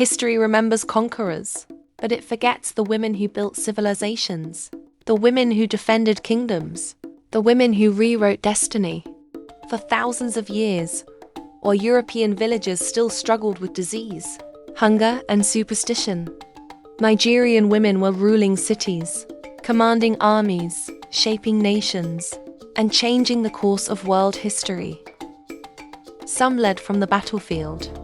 History remembers conquerors, but it forgets the women who built civilizations, the women who defended kingdoms, the women who rewrote destiny. For thousands of years, while European villages still struggled with disease, hunger, and superstition, Nigerian women were ruling cities, commanding armies, shaping nations, and changing the course of world history. Some led from the battlefield.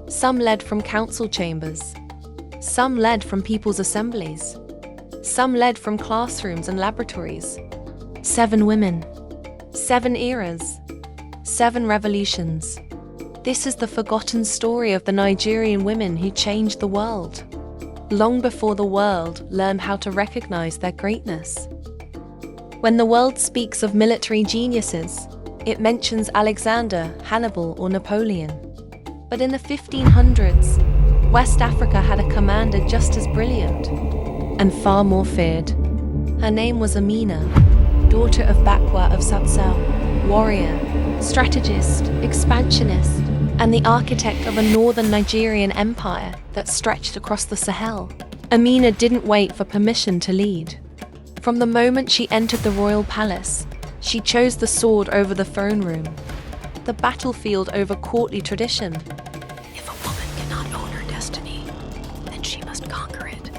Some led from council chambers. Some led from people's assemblies. Some led from classrooms and laboratories. 7 women. 7 eras. 7 revolutions. This is the forgotten story of the Nigerian women who changed the world, long before the world learned how to recognize their greatness. When the world speaks of military geniuses, it mentions Alexander, Hannibal, or Napoleon. But in the 1500s, West Africa had a commander just as brilliant and far more feared. Her name was Amina, daughter of Bakwa of Zazzau, warrior, strategist, expansionist, and the architect of a northern Nigerian empire that stretched across the Sahel. Amina didn't wait for permission to lead. From the moment she entered the royal palace, she chose the sword over the throne room, the battlefield over courtly tradition. If a woman cannot own her destiny, then she must conquer it.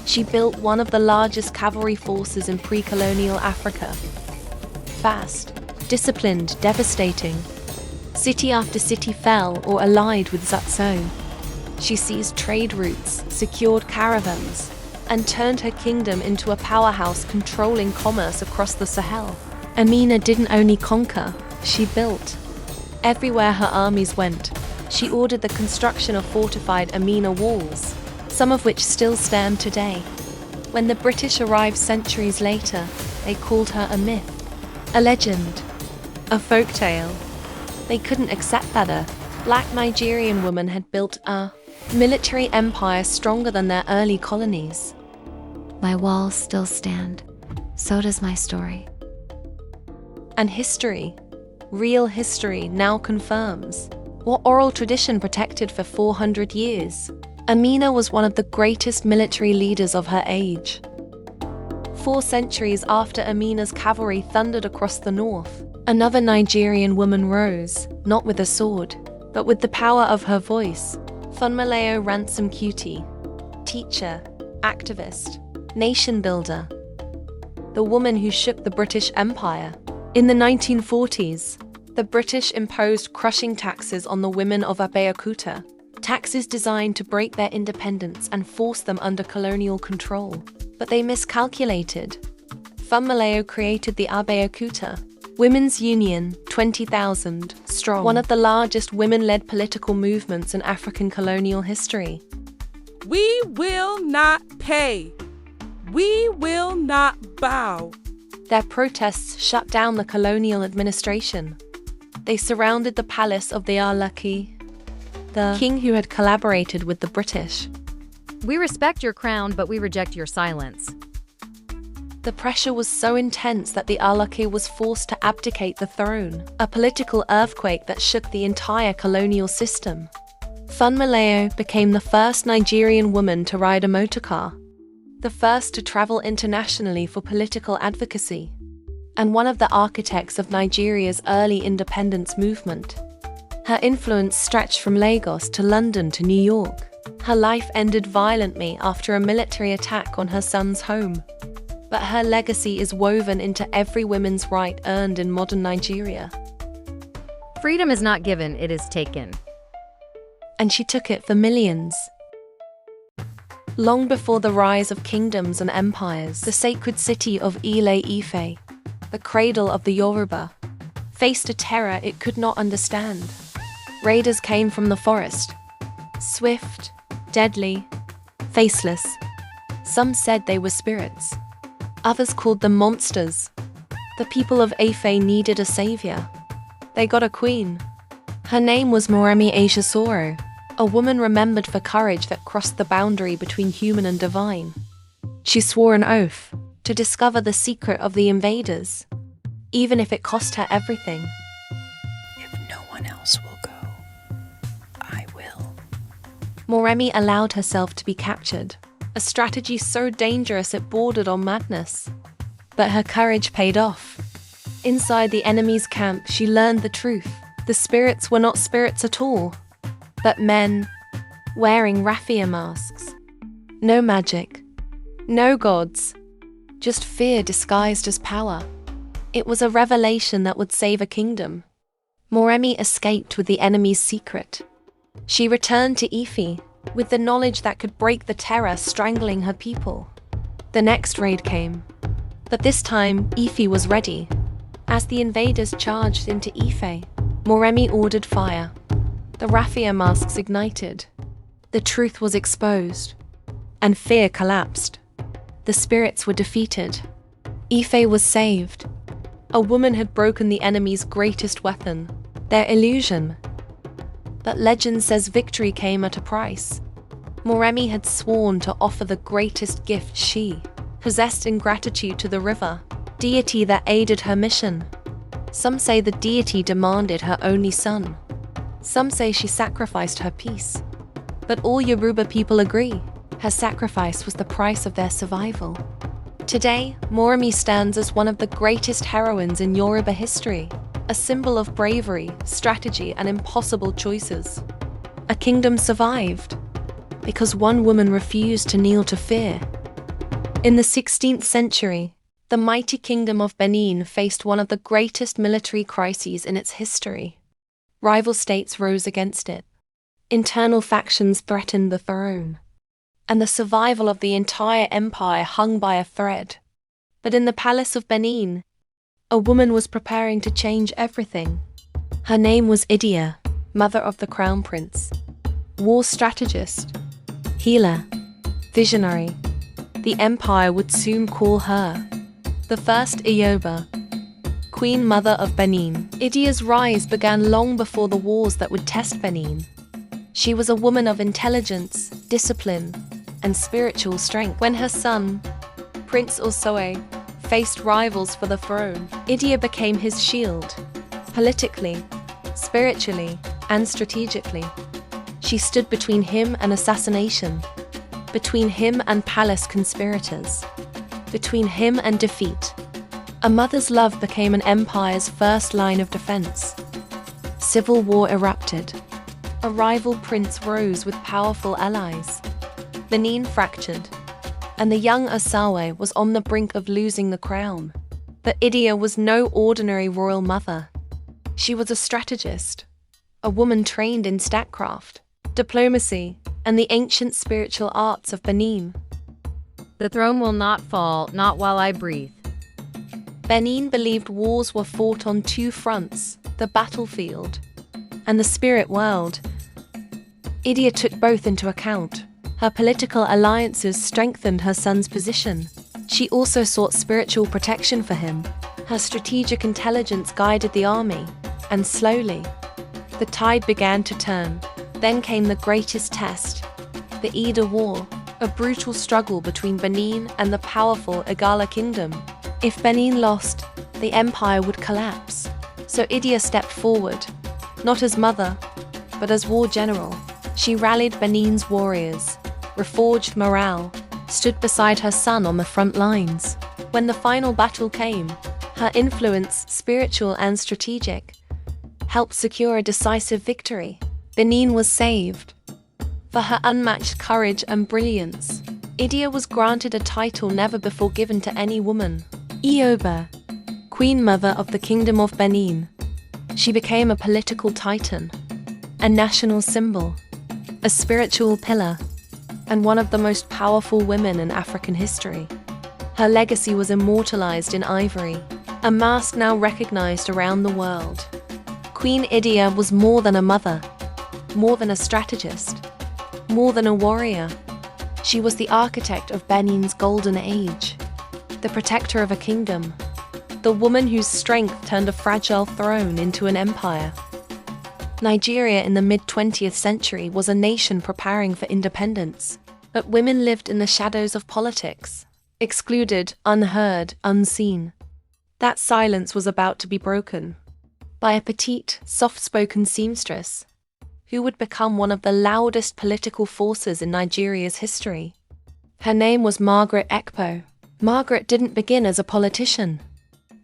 She built one of the largest cavalry forces in pre-colonial Africa. Fast, disciplined, devastating. City after city fell or allied with Zazzau. She seized trade routes, secured caravans, and turned her kingdom into a powerhouse controlling commerce across the Sahel. Amina didn't only conquer, she built. Everywhere her armies went, she ordered the construction of fortified Amina walls, some of which still stand today. When the British arrived centuries later, they called her a myth, a legend, a folktale. They couldn't accept that a black Nigerian woman had built a military empire stronger than their early colonies. My walls still stand. So does my story. And history, real history, now confirms what oral tradition protected for 400 years. Amina was one of the greatest military leaders of her age. 4 centuries after Amina's cavalry thundered across the north, another Nigerian woman rose, not with a sword, but with the power of her voice. Funmilayo Ransome-Kuti, teacher, activist, nation builder. The woman who shook the British Empire. In the 1940s, the British imposed crushing taxes on the women of Abeokuta, taxes designed to break their independence and force them under colonial control. But they miscalculated. Funmilayo created the Abeokuta Women's Union, 20,000 strong, one of the largest women-led political movements in African colonial history. We will not pay. We will not bow. Their protests shut down the colonial administration. They surrounded the palace of the Alaki, the king who had collaborated with the British. We respect your crown, but we reject your silence. The pressure was so intense that the Alaki was forced to abdicate the throne, a political earthquake that shook the entire colonial system. Funmilayo became the first Nigerian woman to ride a motorcar, the first to travel internationally for political advocacy, and one of the architects of Nigeria's early independence movement. Her influence stretched from Lagos to London to New York. Her life ended violently after a military attack on her son's home. But her legacy is woven into every woman's right earned in modern Nigeria. Freedom is not given, it is taken. And she took it for millions. Long before the rise of kingdoms and empires, the sacred city of Ile-Ife, the cradle of the Yoruba, faced a terror it could not understand. Raiders came from the forest, swift, deadly, faceless. Some said they were spirits. Others called them monsters. The people of Ife needed a savior. They got a queen. Her name was Moremi Ajasoro, a woman remembered for courage that crossed the boundary between human and divine. She swore an oath to discover the secret of the invaders, even if it cost her everything. If no one else will go, I will. Moremi allowed herself to be captured, a strategy so dangerous it bordered on madness. But her courage paid off. Inside the enemy's camp, she learned the truth. The spirits were not spirits at all, but men wearing raffia masks. No magic, no gods, just fear disguised as power. It was a revelation that would save a kingdom. Moremi escaped with the enemy's secret. She returned to Ife with the knowledge that could break the terror strangling her people. The next raid came, but this time Ife was ready. As the invaders charged into Ife, Moremi ordered fire. The raffia masks ignited. The truth was exposed, and fear collapsed. The spirits were defeated. Ife was saved. A woman had broken the enemy's greatest weapon, their illusion. But legend says victory came at a price. Moremi had sworn to offer the greatest gift she possessed in gratitude to the river, deity that aided her mission. Some say the deity demanded her only son. Some say she sacrificed her peace. But all Yoruba people agree, her sacrifice was the price of their survival. Today, Moremi stands as one of the greatest heroines in Yoruba history, a symbol of bravery, strategy, and impossible choices. A kingdom survived because one woman refused to kneel to fear. In the 16th century, the mighty kingdom of Benin faced one of the greatest military crises in its history. Rival states rose against it. Internal factions threatened the throne, and the survival of the entire empire hung by a thread. But in the palace of Benin, a woman was preparing to change everything. Her name was Idia, mother of the crown prince, war strategist, healer, visionary. The empire would soon call her the first Iyoba, Queen Mother of Benin. Idia's rise began long before the wars that would test Benin. She was a woman of intelligence, discipline, and spiritual strength. When her son, Prince Osoe, faced rivals for the throne, Idia became his shield, politically, spiritually, and strategically. She stood between him and assassination, between him and palace conspirators, between him and defeat. A mother's love became an empire's first line of defense. Civil war erupted. A rival prince rose with powerful allies. Benin fractured, and the young Asawe was on the brink of losing the crown. But Idia was no ordinary royal mother. She was a strategist, a woman trained in statecraft, diplomacy, and the ancient spiritual arts of Benin. The throne will not fall, not while I breathe. Benin believed wars were fought on two fronts, the battlefield and the spirit world. Idia took both into account. Her political alliances strengthened her son's position. She also sought spiritual protection for him. Her strategic intelligence guided the army, and slowly, the tide began to turn. Then came the greatest test, the Idia War, a brutal struggle between Benin and the powerful Igala kingdom. If Benin lost, the empire would collapse. So Idia stepped forward, not as mother, but as war general. She rallied Benin's warriors, reforged morale, stood beside her son on the front lines. When the final battle came, her influence, spiritual and strategic, helped secure a decisive victory. Benin was saved. For her unmatched courage and brilliance, Idia was granted a title never before given to any woman. Iyoba, Queen Mother of the Kingdom of Benin. She became a political titan, a national symbol, a spiritual pillar, and one of the most powerful women in African history. Her legacy was immortalized in ivory, a mask now recognized around the world. Queen Idia was more than a mother, more than a strategist, more than a warrior. She was the architect of Benin's golden age, the protector of a kingdom, the woman whose strength turned a fragile throne into an empire. Nigeria in the mid-20th century was a nation preparing for independence, but women lived in the shadows of politics, excluded, unheard, unseen. That silence was about to be broken by a petite, soft-spoken seamstress. who would become one of the loudest political forces in Nigeria's history. Her name was Margaret Ekpo. Margaret didn't begin as a politician.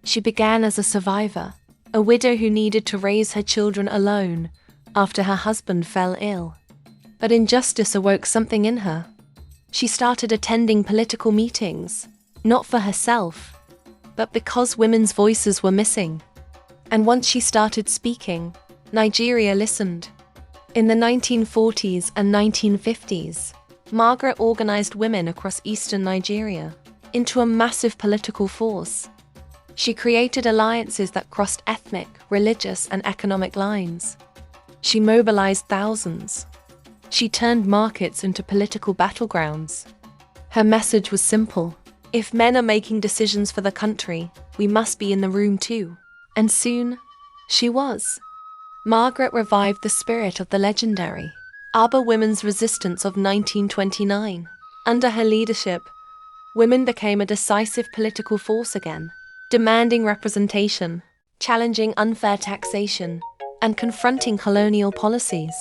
She began as a survivor, a widow who needed to raise her children alone after her husband fell ill. But injustice awoke something in her. She started attending political meetings, not for herself, but because women's voices were missing. And once she started speaking, Nigeria listened. In the 1940s and 1950s, Margaret organized women across eastern Nigeria into a massive political force. She created alliances that crossed ethnic, religious, and economic lines. She mobilized thousands. She turned markets into political battlegrounds. Her message was simple: if men are making decisions for the country, we must be in the room too. And soon, she was. Margaret revived the spirit of the legendary Aba women's resistance of 1929. Under her leadership, women became a decisive political force again, demanding representation, challenging unfair taxation, and confronting colonial policies.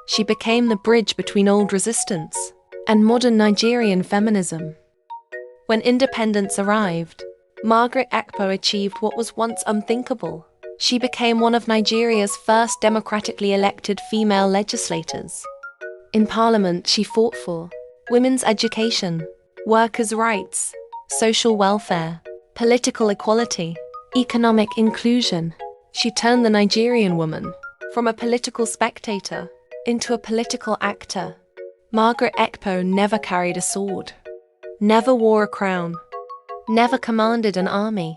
She became the bridge between old resistance and modern Nigerian feminism. When independence arrived, Margaret Ekpo achieved what was once unthinkable. She became one of Nigeria's first democratically elected female legislators. In Parliament, she fought for women's education, workers' rights, social welfare, political equality, economic inclusion. She turned the Nigerian woman from a political spectator into a political actor. Margaret Ekpo never carried a sword, never wore a crown, never commanded an army,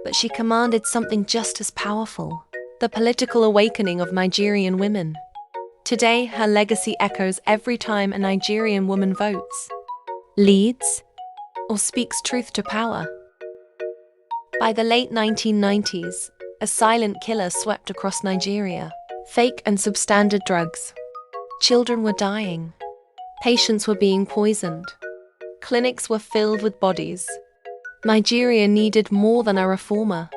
but she commanded something just as powerful: the political awakening of Nigerian women. Today, her legacy echoes every time a Nigerian woman votes, leads, or speaks truth to power. By the late 1990s, a silent killer swept across Nigeria: fake and substandard drugs. Children were dying. Patients were being poisoned. Clinics were filled with bodies. Nigeria needed more than a reformer.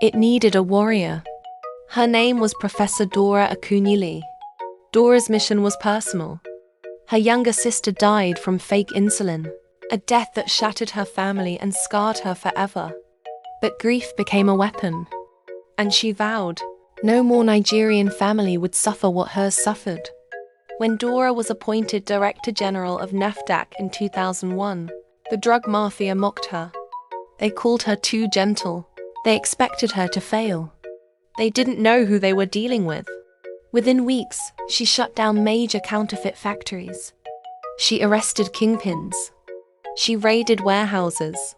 It needed a warrior. Her name was Professor Dora Akunyili. Dora's mission was personal. Her younger sister died from fake insulin, a death that shattered her family and scarred her forever. But grief became a weapon, and she vowed no more Nigerian family would suffer what hers suffered. When Dora was appointed Director General of NAFDAC in 2001, the drug mafia mocked her. They called her too gentle. They expected her to fail. They didn't know who they were dealing with. Within weeks, she shut down major counterfeit factories. She arrested kingpins. She raided warehouses.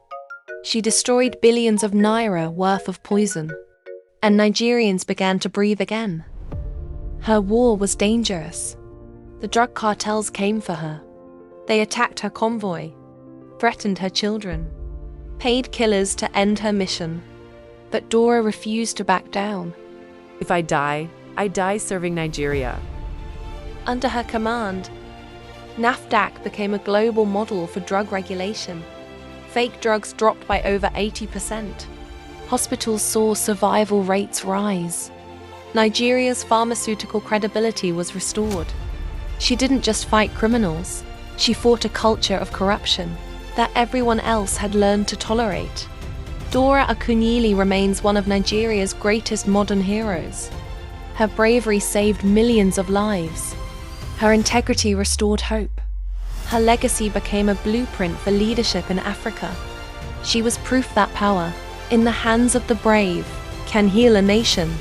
She destroyed billions of naira worth of poison. And Nigerians began to breathe again. Her war was dangerous. The drug cartels came for her. They attacked her convoy, threatened her children, paid killers to end her mission. But Dora refused to back down. If I die serving Nigeria. Under her command, NAFDAC became a global model for drug regulation. Fake drugs dropped by over 80%. Hospitals saw survival rates rise. Nigeria's pharmaceutical credibility was restored. She didn't just fight criminals, she fought a culture of corruption that everyone else had learned to tolerate. Dora Akunyili remains one of Nigeria's greatest modern heroes. Her bravery saved millions of lives. Her integrity restored hope. Her legacy became a blueprint for leadership in Africa. She was proof that power, in the hands of the brave, can heal a nation.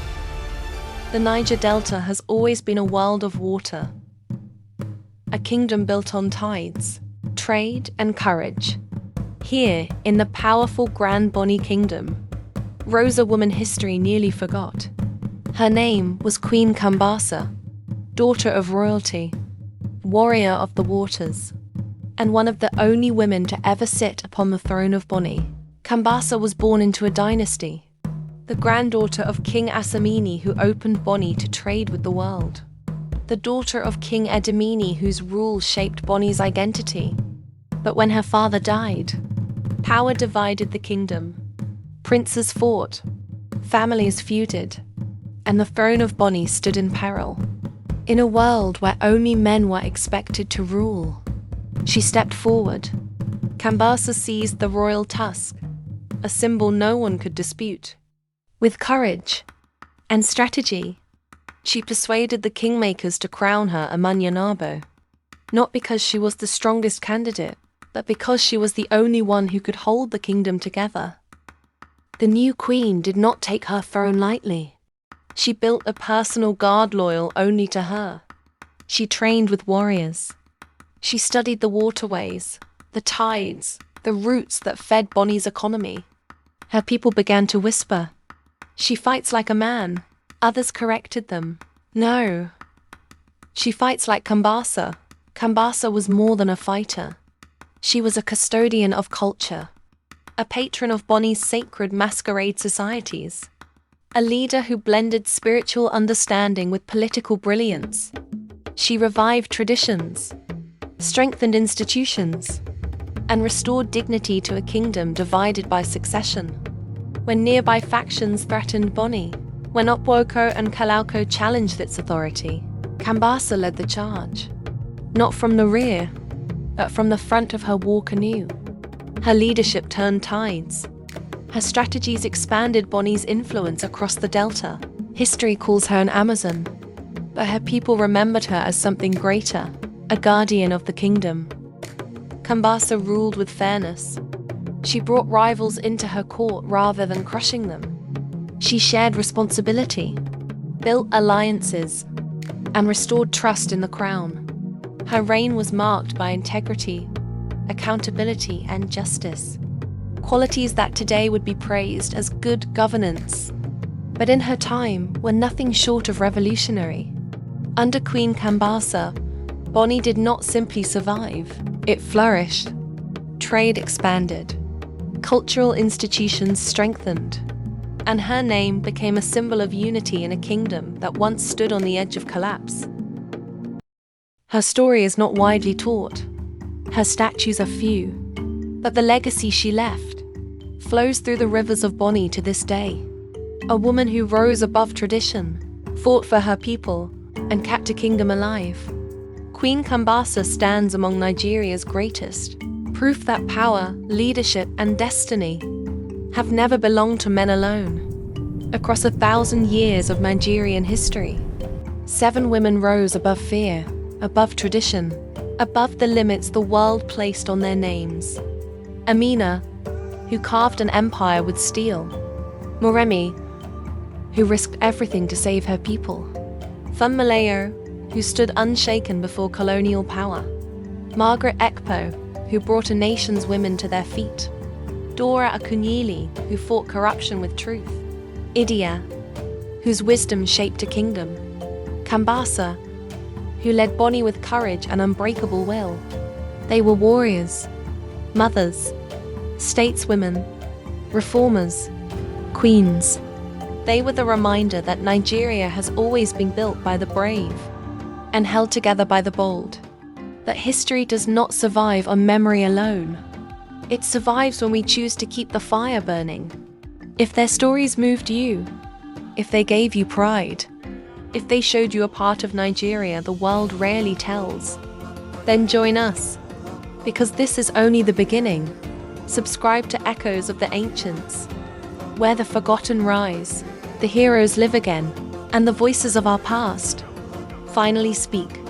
The Niger Delta has always been a world of water, a kingdom built on tides, trade, and courage. Here, in the powerful Grand Bonny Kingdom, rose a woman history nearly forgot. Her name was Queen Kambasa, daughter of royalty, warrior of the waters, and one of the only women to ever sit upon the throne of Bonny. Kambasa was born into a dynasty, the granddaughter of King Asamini, who opened Bonny to trade with the world, the daughter of King Edemini, whose rule shaped Bonny's identity. But when her father died, power divided the kingdom. Princes fought, families feuded, and the throne of Bonny stood in peril. In a world where only men were expected to rule, she stepped forward. Kambasa seized the royal tusk, a symbol no one could dispute. With courage and strategy, she persuaded the kingmakers to crown her a Manyanabo, not because she was the strongest candidate, but because she was the only one who could hold the kingdom together. The new queen did not take her throne lightly. She built a personal guard loyal only to her. She trained with warriors. She studied the waterways, the tides, the routes that fed Bonny's economy. Her people began to whisper, "She fights like a man." Others corrected them. No. She fights like Kambasa. Kambasa was more than a fighter. She was a custodian of culture, a patron of Bonny's sacred masquerade societies, a leader who blended spiritual understanding with political brilliance. She revived traditions, strengthened institutions, and restored dignity to a kingdom divided by succession. When nearby factions threatened Bonny, when Abeokuta and Kalauko challenged its authority, Kambasa led the charge. Not from the rear, but from the front of her war canoe. Her leadership turned tides. Her strategies expanded Bonny's influence across the delta. History calls her an Amazon, but her people remembered her as something greater, a guardian of the kingdom. Kambasa ruled with fairness. She brought rivals into her court rather than crushing them. She shared responsibility, built alliances, and restored trust in the crown. Her reign was marked by integrity, accountability, and justice, qualities that today would be praised as good governance, but in her time were nothing short of revolutionary. Under Queen Kambasa, Bonny did not simply survive, it flourished. Trade expanded, cultural institutions strengthened, and her name became a symbol of unity in a kingdom that once stood on the edge of collapse. Her story is not widely taught. Her statues are few, but the legacy she left flows through the rivers of Bonny to this day. A woman who rose above tradition, fought for her people, and kept a kingdom alive. Queen Kambasa stands among Nigeria's greatest, proof that power, leadership, and destiny have never belonged to men alone. Across 1,000 years of Nigerian history, 7 women rose above fear, above tradition, above the limits the world placed on their names. Amina, who carved an empire with steel. Moremi, who risked everything to save her people. Funmilayo, who stood unshaken before colonial power. Margaret Ekpo, who brought a nation's women to their feet. Dora Akunyili, who fought corruption with truth. Idia, whose wisdom shaped a kingdom. Kambasa, who led Bonny with courage and unbreakable will. They were warriors, mothers, stateswomen, reformers, queens. They were the reminder that Nigeria has always been built by the brave and held together by the bold. That history does not survive on memory alone. It survives when we choose to keep the fire burning. If their stories moved you, if they gave you pride, if they showed you a part of Nigeria the world rarely tells, then join us, because this is only the beginning. Subscribe to Echoes of the Ancients, where the forgotten rise, the heroes live again, and the voices of our past finally speak.